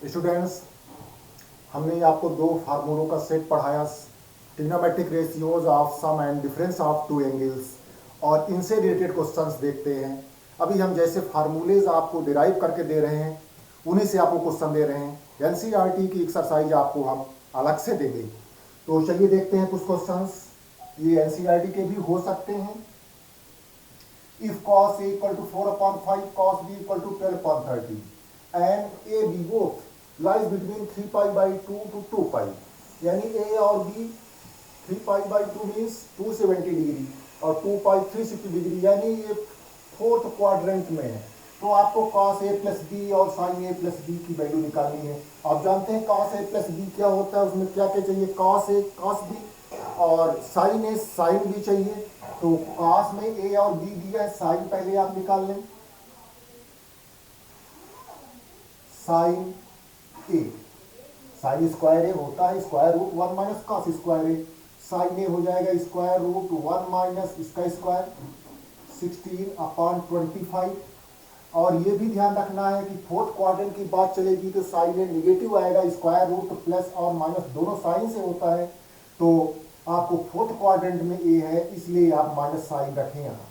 Students, हमने आपको दो फार्मूलों का सेट पढ़ाया, trigonometric ratios of sum and difference of two angles, और इनसे रिलेटेड क्वेश्चंस देखते हैं। अभी हम जैसे फार्मूलेज आपको डिराइव करके दे रहे हैं, उन्हीं से आपको क्वेश्चन दे रहे हैं। एनसीईआरटी की एक्सरसाइज आपको हम अलग से देंगे। तो चलिए देखते हैं कुछ क्वेश्चंस। ये एनसीईआरटी के भी हो सकते हैं। If cos A equal to 4/5, cos B equal to 12/30, and A, B both lies between 3π/2 to 2π, यानी A और B 3π/2 मीन्स 270 डिग्री और 2π 360 डिग्री, यानी ये फोर्थ क्वाड्रेंट में है। तो आपको cos A प्लस B और sin A प्लस B की वैल्यू निकालनी है। आप जानते हैं cos A प्लस B क्या होता है, उसमें क्या क्या चाहिए, cos A cos B और sin A sin B चाहिए। तो cos में A और B दिया है, sin पहले आप निकाल लें। sin A, sin square A होता है square root 1 minus cos square A. sin A हो जाएगा स्क्वायर रूट 1 माइनस इसका स्क्वायर 16/25। और ये भी ध्यान रखना है कि फोर्थ क्वाड्रेंट की बात चलेगी तो साइन ए निगेटिव आएगा, स्क्वायर रूट प्लस और माइनस दोनों साइन से होता है। तो आपको फोर्थ क्वाड्रेंट में ए है, इसलिए आप माइनस साइन रखें यहाँ।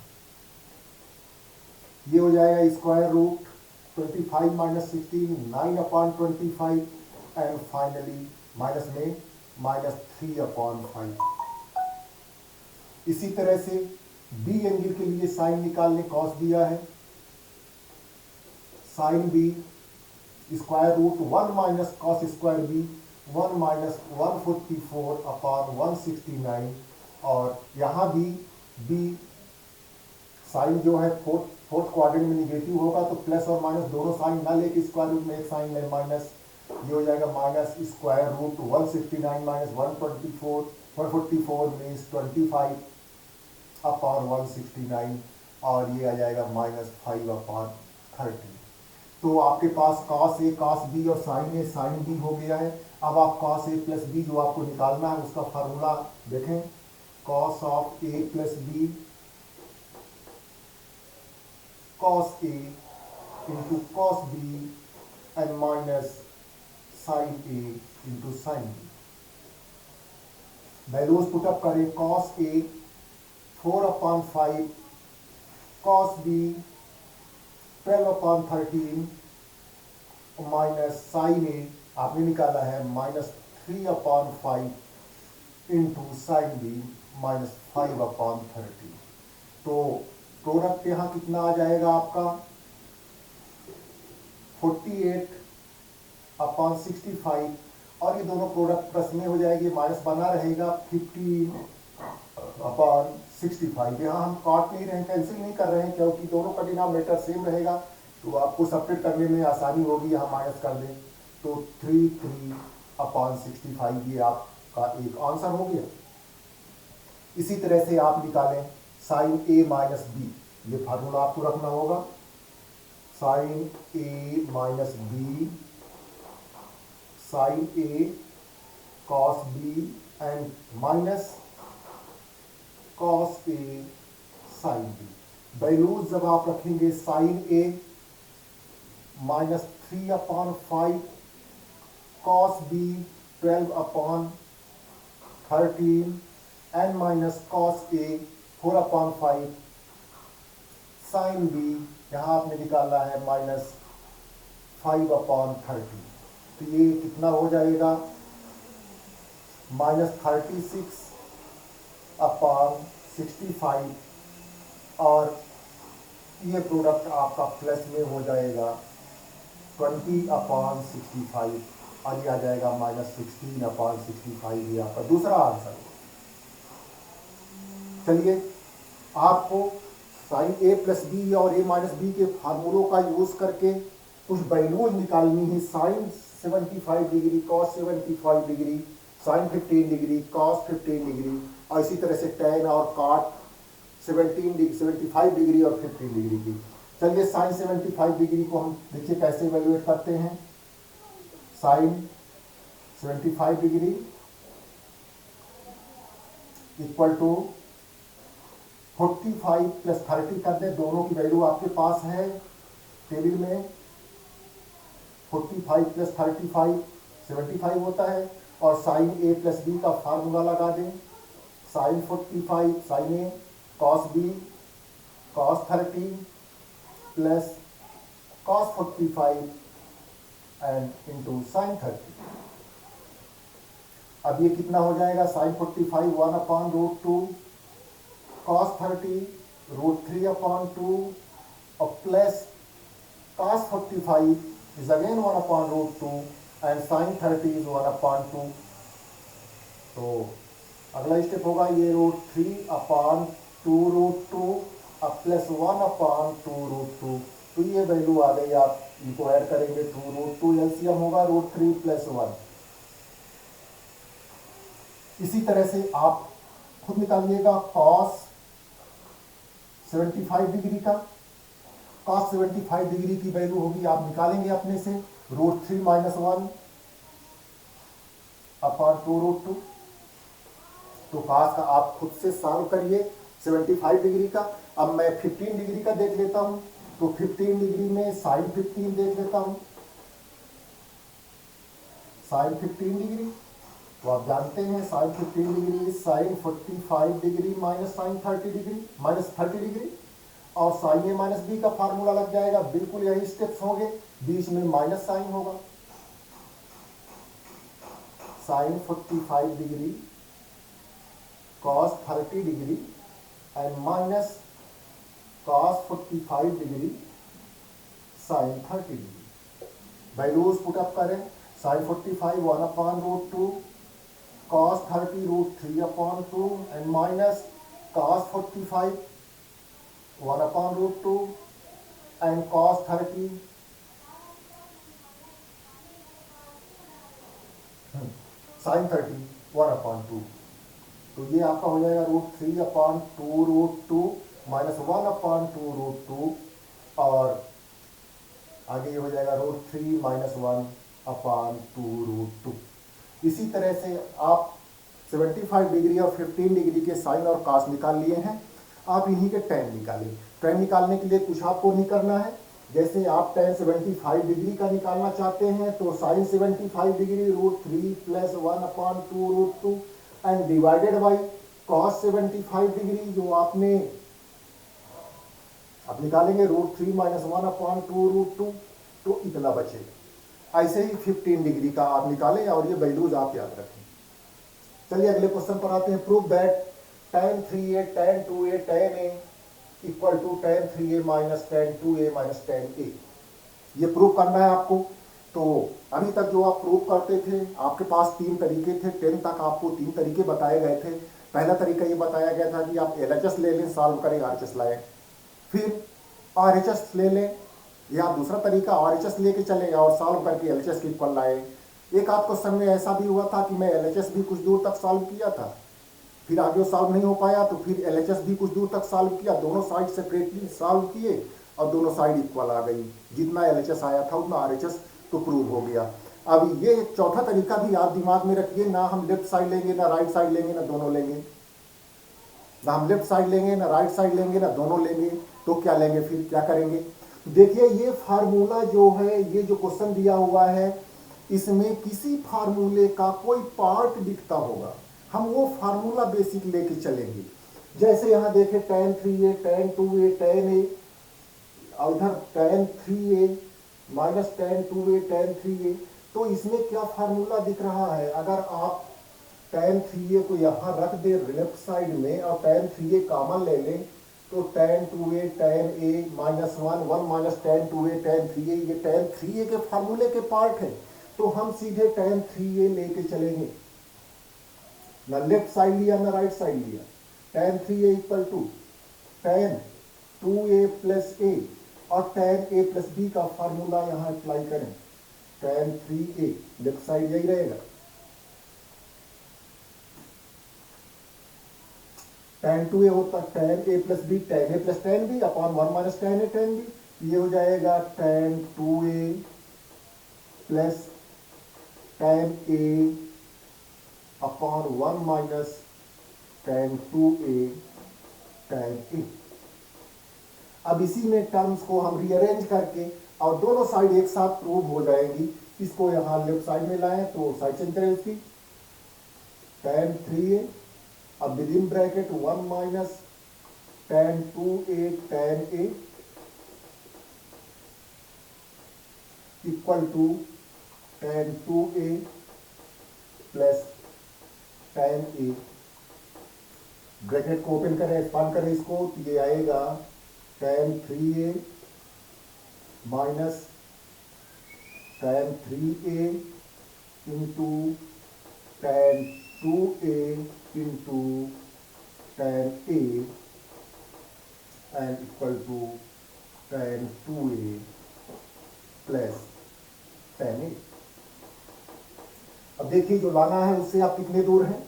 ये हो जाएगा square root 25 minus 16 9/25, and finally minus में माइनस 3/5। इसी तरह से बी एंगल के लिए साइन निकालने, कॉस दिया है, sine B square root 1 minus cos square B 1 minus 144/169। और यहाँ भी बी साइन जो है फोर्थ क्वाड्रेंट में निगेटिव होगा, तो प्लस और माइनस दोनों साइन ना लेके स्क्वायर रूट में एक साइन में माइनस, ये हो जाएगा minus square root 169 minus 144 means 25/169, और ये आ जाएगा माइनस 5/30। तो आपके पास cos A cos B और sin A sin B हो गया है। अब आप cos A प्लस B जो आपको निकालना है उसका फार्मूला देखें। cos of A plus B cos A into cos B and minus sin A into sin B। Values put up करें। cos A 4/5, cos B 12/13 minus sine A आपने निकाला है minus 3/5 into sine B minus 5/30। तो product यहाँ कितना आ जाएगा आपका 48/65, और ये दोनों प्रोडक्ट प्लस में हो जाएगी, माइनस बना रहेगा 15/65। यहाँ हम काट नहीं रहे हैं, कैंसिल नहीं कर रहे हैं, क्योंकि दोनों का डिनोमिनेटर सेम रहेगा तो आपको सब्ट्रैक्ट करने में आसानी होगी। यहाँ माइनस कर दें तो 33/65 ये आपका एक आंसर हो गया। इसी तरह से आप निकालें साइन ए माइनस बी, ये फार्मूला आपको रखना होगा। Sine A minus B, sine A cos B and minus cos A sin B। Values जब आप रखेंगे sin A minus 3/5, cos B 12/13 and minus cos A 4/5, sin B यहाँ आपने निकाला है माइनस 5/30। तो ये कितना हो जाएगा माइनस 36/65, और ये प्रोडक्ट आपका प्लस में हो जाएगा 20/65, और ये आ जाएगा माइनस 16/65। ये आपका दूसरा आंसर। चलिए आपको साइन ए प्लस बी और ए माइनस बी के फार्मूलों का यूज करके कुछ वैल्यूज निकालनी है। Sine 75 degree, cos 75 degree, sine 15 degree, cos 15 degree, और इसी तरह से tan और cot 75 डिग्री और 15 डिग्री की। चलिए साइन 75 डिग्री को हम देखिए कैसे इवेल्युएट करते हैं। Sine 75 degree equal to 45 plus 30 कर दे, दोनों की वैल्यू आपके पास है टेबल में। 45 प्लस 35 75 होता है। और साइन ए प्लस बी का फार्मूला लगा दें, sine 45 sine A cos B cos 30 plus cos 45 and into sine 30। अब ये कितना हो जाएगा, साइन 45 1/√2 कॉस 30 √3/2 और plus cos 45 is again 1/√2 and sin 30 is 1/2। तो अगला स्टेप होगा ये √3/2√2 अब प्लस 1/2√2। तो ये वैल्यू आ गई, आप इनको ऐड करेंगे 2√2 एलसीएम होगा √3 प्लस 1। इसी तरह से आप खुद निकालिएगा cos 75 डिग्री का। cos 75 डिग्री की वैल्यू होगी, आप निकालेंगे अपने से √3 - 1/2√2। तो cos का आप खुद से सॉल्व करिए 75 डिग्री का। अब मैं 15 डिग्री का देख लेता हूं, तो 15 डिग्री में साइन 15 देख लेता हूं, साइन 15 डिग्री। तो आप जानते हैं sine 15 degree sine 45 degree minus sine 30 degree minus 30 degree. और साइन ए माइनस बी का फार्मूला लग जाएगा, बिल्कुल यही स्टेप्स होंगे, बीच में माइनस साइन होगा। Sine 45 degree cos 30 degree and minus cos 45 degree sine 30 degree. Values put up करें, sine 45 1/√2 cos 30 √3/2 and minus cos 45 1/√2 and cos 30 sin 30 1/2। तो ये आपका हो जाएगा √3/2√2 माइनस 1/2√2 और आगे ये हो जाएगा √3 - 1/2√2। इसी तरह से आप 75 डिग्री और 15 डिग्री के साइन और कॉस निकाल लिए हैं। आप इन्हीं के tan निकालिए। tan निकालने के लिए कुछ आपको नहीं करना है। जैसे आप tan 75 डिग्री का निकालना चाहते हैं तो sine 75 degree √3 plus 1/2√2 and divided by cos 75 degree जो आपने आप निकालेंगे √3 - 1/2√2। तो इतना बचेगा। ऐसे ही 15 डिग्री का आप निकालें और ये वैल्यूज आप याद रखें। चलिए अगले क्वेश्चन पर आते हैं। Prove that tan 3a tan 2a tan a equal to tan 3a minus tan 2a minus tan a। ये प्रूव करना है आपको। तो अभी तक जो आप प्रूव करते थे आपके पास 3 तरीके थे। 10 तक आपको 3 तरीके बताए गए थे। पहला तरीका ये बताया गया था कि आप LHS ले लें, सॉल्व करें, RHS लाएं, फिर RHS ले लें, या दूसरा तरीका RHS लेके चले और सॉल्व करके LHS की इक्वल लाए। एक आध क्वेश्चन में ऐसा भी हुआ था कि मैं LHS भी कुछ दूर तक सॉल्व किया था, फिर आगे सॉल्व नहीं हो पाया तो फिर LHS भी कुछ दूर तक सॉल्व किया, दोनों साइड सेपरेटली सॉल्व किए और दोनों साइड इक्वल आ गई। जितना LHS आया था उतना RHS तो प्रूव हो गया। अब ये चौथा तरीका भी आप दिमाग में रखिए, ना हम लेफ्ट साइड लेंगे ना राइट साइड लेंगे ना दोनों लेंगे, ना हम लेफ्ट साइड लेंगे ना राइट साइड लेंगे ना दोनों लेंगे। तो क्या लेंगे, फिर क्या करेंगे। देखिए ये फार्मूला जो है, ये जो क्वेश्चन दिया हुआ है, इसमें किसी फार्मूले का कोई पार्ट दिखता होगा, हम वो फार्मूला बेसिक लेके चलेंगे। जैसे यहाँ देखें tan 3a tan 2a tan a और इधर tan 3a minus tan 2a tan 3a। तो इसमें क्या फार्मूला दिख रहा है, अगर आप tan 3a को यहाँ रख दे लेफ्ट साइड में और tan 3a कॉमन ले लें तो tan 2a tan a minus 1 minus tan 2a tan 3a, ये tan 3a के फार्मूले के पार्ट है। तो हम सीधे tan 3a लेके चलेंगे, ना लेफ्ट साइड लिया ना राइट साइड लिया। tan 3a equal to tan 2a plus a और tan a प्लस b का फार्मूला यहाँ अप्लाई करें। tan 3a लेफ्ट साइड यही रहेगा, tan 2a होता tan a plus b tan a plus tan b upon 1 minus tan a tan b। ये हो जाएगा tan 2a plus tan a upon 1 minus tan 2a tan a। अब इसी में terms को हम रीअरेंज करके और दोनों साइड एक साथ प्रूव हो जाएंगी। इसको यहाँ लेफ्ट साइड में लाएं तो साइड चेंज करें उसकी, tan 3a, अब with in bracket 1 minus tan 2a tan a equal to tan 2a plus tan a। Bracket को ओपन करें, एक्सपांड करें इसको, तो ये आएगा tan 3a minus tan 3a into tan 2a into tan a and equal to tan 2a plus tan a। अब देखिए जो लाना है उससे आप कितने दूर हैं,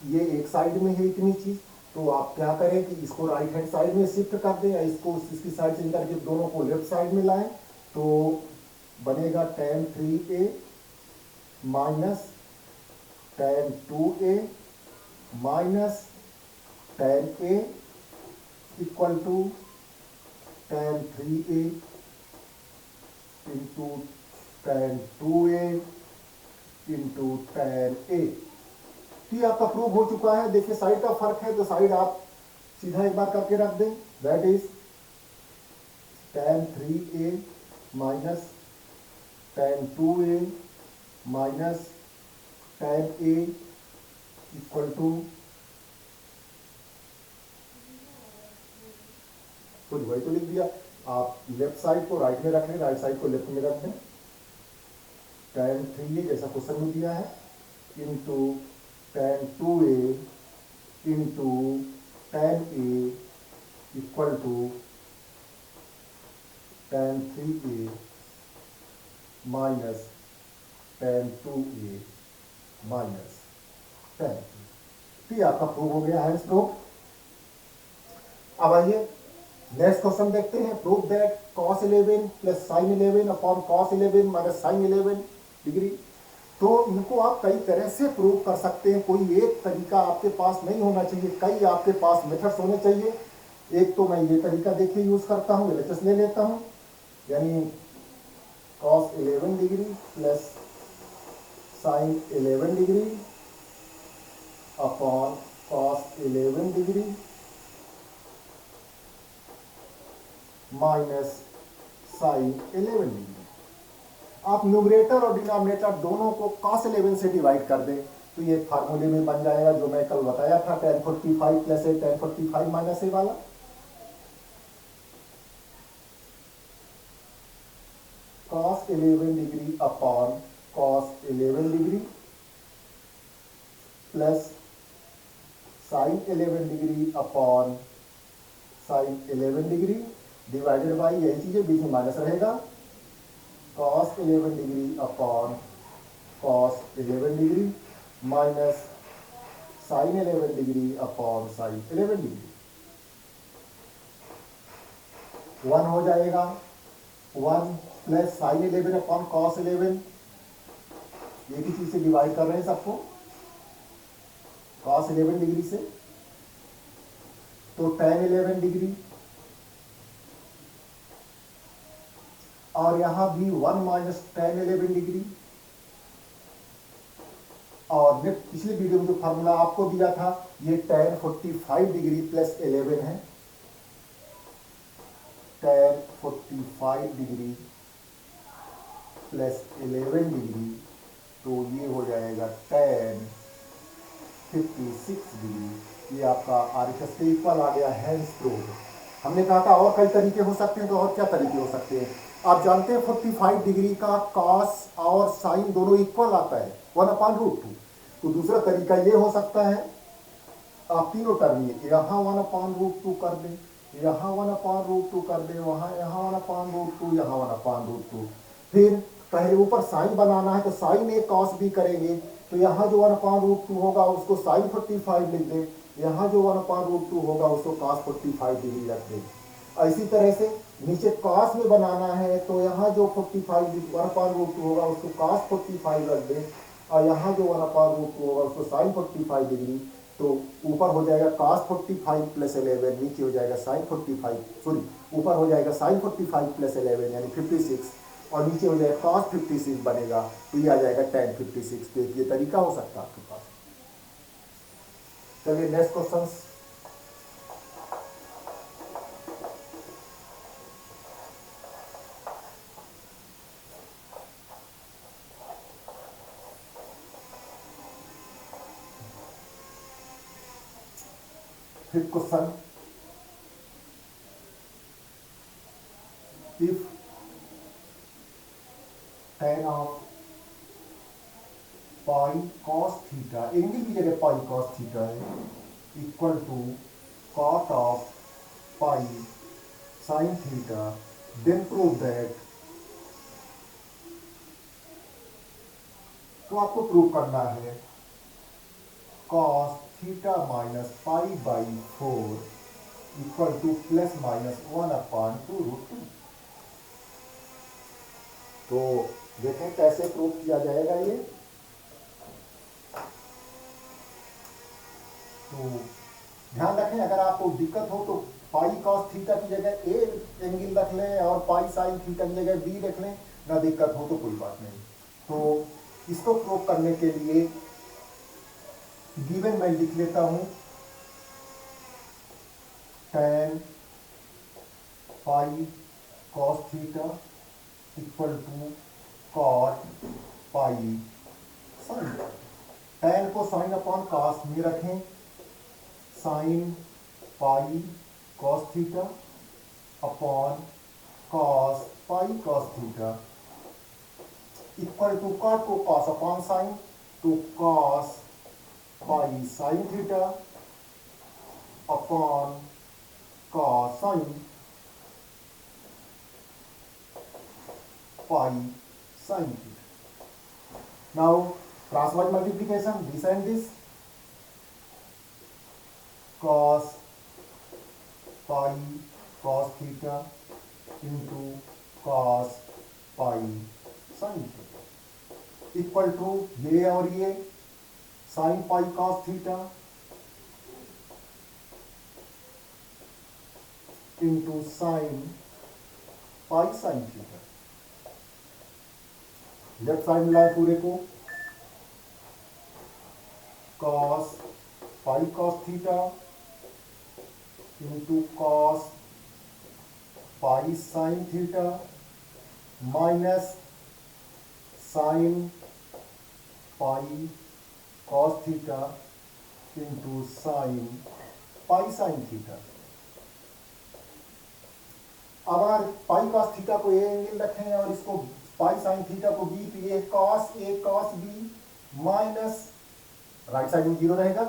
ये एक साइड में है इतनी चीज, तो आप क्या करें कि इसको राइट हैंड साइड में शिफ्ट कर दें या इसको इसकी साइड चेंज करके दोनों को लेफ्ट साइड में लाएं, तो बनेगा tan 3a minus tan 2a minus tan a equal to tan 3a into tan 2a into tan a। ये आपका प्रूव हो चुका है। देखिए साइड का फर्क है तो साइड आप सीधा एक बार करके रख दें, that is tan 3a minus tan 2a minus tan a equal to, कुछ वही तो लिख दिया। आप लेफ्ट साइड को राइट में रख लें, राइट साइड को लेफ्ट में रख दें, tan 3a जैसा क्वेश्चन में दिया है into tan 2a into tan a equal to tan 3a minus tan 2a minus tan a। तो ये आपका प्रूव हो गया है प्रूफ। अब आइए नेक्स्ट क्वेश्चन देखते हैं। Prove that cos 11 plus sin 11 upon cos 11 minus sin 11 degree. तो इनको आप कई तरह से प्रूव कर सकते हैं, कोई एक तरीका आपके पास नहीं होना चाहिए, कई आपके पास मेथड्स होने चाहिए। एक तो मैं ये तरीका देखिए यूज करता हूँ, LHS ले लेता हूँ, यानी cos 11 degree plus sin 11 degree upon cos 11 degree minus sin 11 degree. आप न्यूमरेटर और डिनोमिनेटर दोनों को cos 11 से डिवाइड कर दें तो ये फार्मूले में बन जाएगा जो मैं कल बताया था, tan 45 plus a tan 45 minus a वाला। cos 11 degree upon cos 11 degree plus sin 11 degree upon sin 11 degree divided by, यही चीजें बीच में माइनस रहेगा, cos 11 degree upon cos 11 degree minus sin 11 degree upon sin 11 degree. 1 हो जाएगा, 1 plus sin 11 upon cos 11, एक ही चीज से डिवाइड कर रहे हैं सबको, cos 11 डिग्री से, तो tan 11 डिग्री, और यहां भी 1 माइनस tan 11 डिग्री। और पिछली वीडियो में जो फार्मूला आपको दिया था ये tan 45 डिग्री प्लस 11 है, tan 45 डिग्री प्लस 11 डिग्री, तो ये हो जाएगा tan 56 डिग्री। ये आपका RHS के इक्वल आ गया, हैंस प्रूव्ड। हमने कहा था और कई तरीके हो सकते हैं, तो और क्या तरीके हो सकते हैं। आप जानते हैं 45 डिग्री का cos और sin दोनों इक्वल आता है 1/√2। तो दूसरा तरीका ये हो सकता है, आप तीनों टर्म यहाँ 1/√2 कर दें, यहाँ 1/√2 कर दें, वहाँ यहाँ 1/√2, यहाँ 1/√2। फिर पहले ऊपर साइन बनाना है तो साइन एक cos भी करेंगे, तो यहाँ जो 1/√2 होगा उसको sin 45 लिख दें, यहाँ जो 1/√2 होगा उसको cos 45 डिग्री रख दें। इसी तरह से नीचे cos में बनाना है तो यहाँ जो 45 1/√2 होगा उसको cos 45 रख दें, और यहाँ जो 1/√2 होगा उसको sin 45 डिग्री। तो ऊपर हो जाएगा cos 45 प्लस 11, नीचे हो जाएगा sin 45, सॉरी ऊपर हो जाएगा sin 45 प्लस 11 यानी 56, और नीचे हो जाएगा cos 56 बनेगा, तो ये आ जाएगा tan 56। तो ये तरीका हो सकता है आपके पास। चलिए next question. Fifth question, if tan of pi cos theta, angle की जगह पाई cos थीटा है, equal to cot of pi sin theta, then prove that, तो आपको प्रूव करना है cos theta minus pi by 4 equal to plus minus 1/2√2। तो देखें कैसे प्रूव किया जाएगा ये। तो ध्यान रखें, अगर आपको दिक्कत हो तो पाई cos थीटा की जगह ए एंगल रख लें और पाई sin थीटा की जगह बी रख लें, ना दिक्कत हो तो कोई बात नहीं। तो इसको प्रूव करने के लिए गिवन मैं लिख लेता हूं, tan pi cos theta equal to cot pi sin। tan को sin अपॉन cos में रखें, sin pi cos theta upon cos pi cos theta equal to cot को cos अपॉन sin, तो cos pi sin theta upon cos sin pi sin theta. Now crosswise multiplication, this and this, cos pi cos theta into cos pi sin theta equal to ये और ये sin pi cos theta into sin pi sin theta. Left side मिलाए पूरे को, cos pi cos theta into cos pi sin theta minus sin pi cos theta into sin pi sin theta. अब अगर पाई cos theta को A angle रखें और इसको pi sin theta को बी, तो ये a cos b minus right side में 0 रहेगा,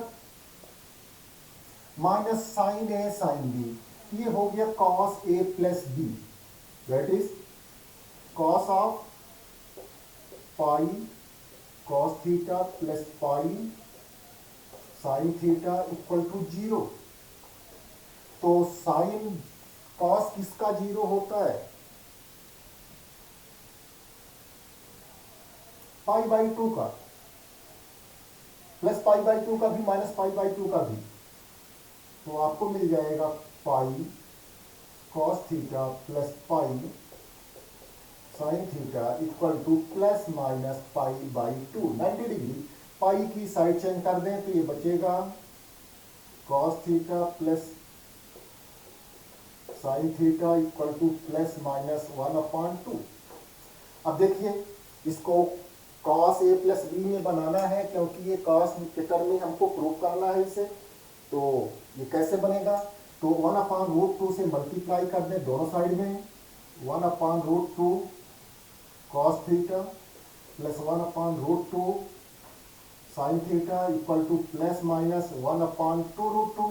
minus sin a sin b, ये हो गया cos a plus b, that is cos of pi cos theta plus pi sin theta equal to 0। तो sin cos किसका 0 होता है? पाई बाई 2 का, प्लस पाई बाई 2 का भी, माइनस पाई बाई 2 का भी। तो आपको मिल जाएगा pi cos theta plus pi sin theta equal to plus minus pi by 2, 90 degree. Pi की साइड चेंज कर दें तो ये बचेगा cos theta plus sin theta equal to plus minus 1/2। अब देखिए, इसको cos a प्लस b में बनाना है, क्योंकि ये cos के टर्म में हमको प्रूव करना है इसे। तो ये कैसे बनेगा? तो 1/√2 से मल्टीप्लाई कर दें दोनों साइड में, 1/√2 cos theta plus 1/√2 sin theta equal to plus minus 1/2√2।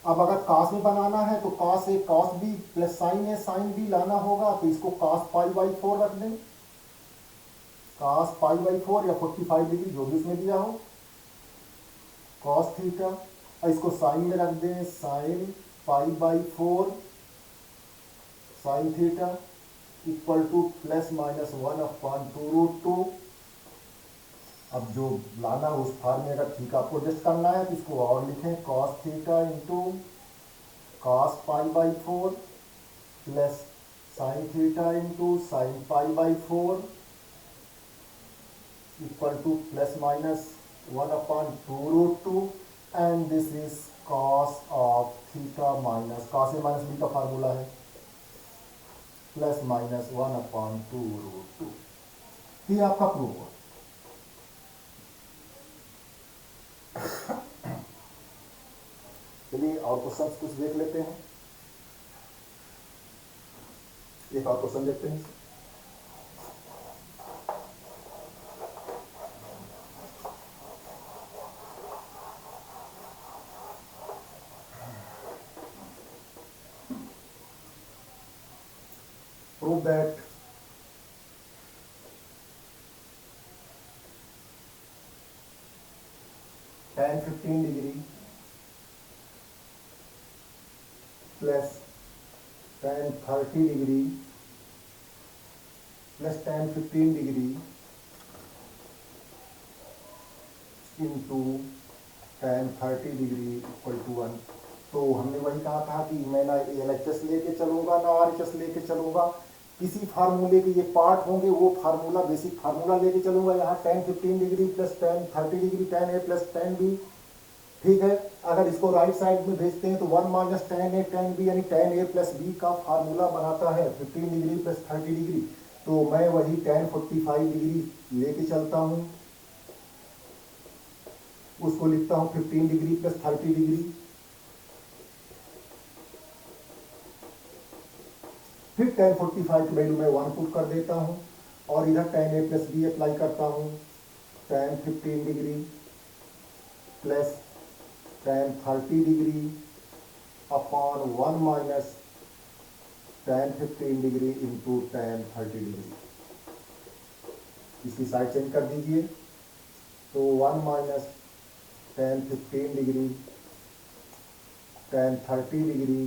अब अगर cos में बनाना है तो cos a cos b plus sin a sin b लाना होगा, तो इसको cos पाई बाई 4 रख दें, cos पाई बाई 4 या 45 डिग्री जो भी इसमें दिया हो, cos थीटा, और इसको साइन में रख दें, sin pi by 4 sin theta equal to plus minus 1/2√2। अब जो लाना उस फार्मूले का ठीक आपको एडजस्ट करना है, तो इसको और लिखें cos theta into cos pi by four plus sine theta into sine pi by four equal to plus minus 1/2√2 and this is cos of theta minus cos A minus B का formula है plus minus 1/2√2। ये आपका proof हुआ। चलिए और question कुछ देख लेते हैं। एक और क्वेश्चन देखते हैं। Prove that tan 15 degree plus tan 30 degree plus tan 15 degree into tan 30 degree equal to 1। तो हमने वही कहा था कि मैं ना LHS लेके चलूंगा ना RHS लेके चलूंगा, किसी फार्मूले के ये पार्ट होंगे वो फार्मूला बेसिक फार्मूला लेके चलूंगा। यहाँ tan 15 degree plus tan 30 degree tan A plus tan B, ठीक है। अगर इसको राइट साइड में भेजते हैं तो 1 minus tan A tan B यानी tan A प्लस B का फार्मूला बनाता है 15 डिग्री प्लस 30 डिग्री। तो मैं वही tan 45 डिग्री लेके चलता हूँ, उसको लिखता हूँ 15 डिग्री प्लस 30 डिग्री, फिर tan 45 की वैल्यू मैं 1 पुट कर देता हूँ और इधर tan A plus B apply करता हूँ। tan 15 degree plus tan 30 degree upon 1 minus tan 15 degree into tan 30 degree. इसकी साइड चेंज कर दीजिए, तो 1 minus tan 15 degree tan 30 degree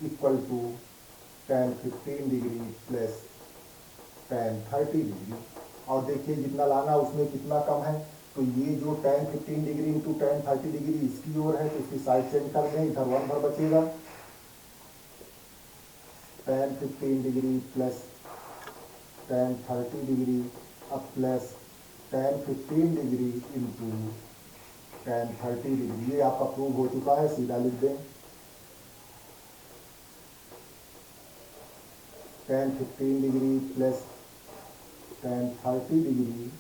equal to tan 15 degree plus tan 30 degree. और देखिए जितना लाना उसमें कितना कम है, तो ये जो tan 15 degree into tan 30 degree इसकी ओर है, तो इसकी साइड चेंज कर दें, इधर 1 भर बचेगा। tan 15 degree plus tan 30 degree अब plus tan 15 degree into tan 30 degree. ये आपका प्रूव हो चुका है, सीधा लिख दें tan 15 degree plus tan 30 degree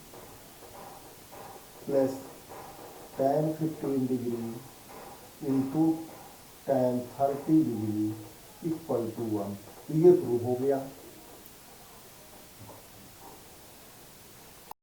plus tan 15 degree into tan 30 degree equal to 1। ये प्रूव हो गया।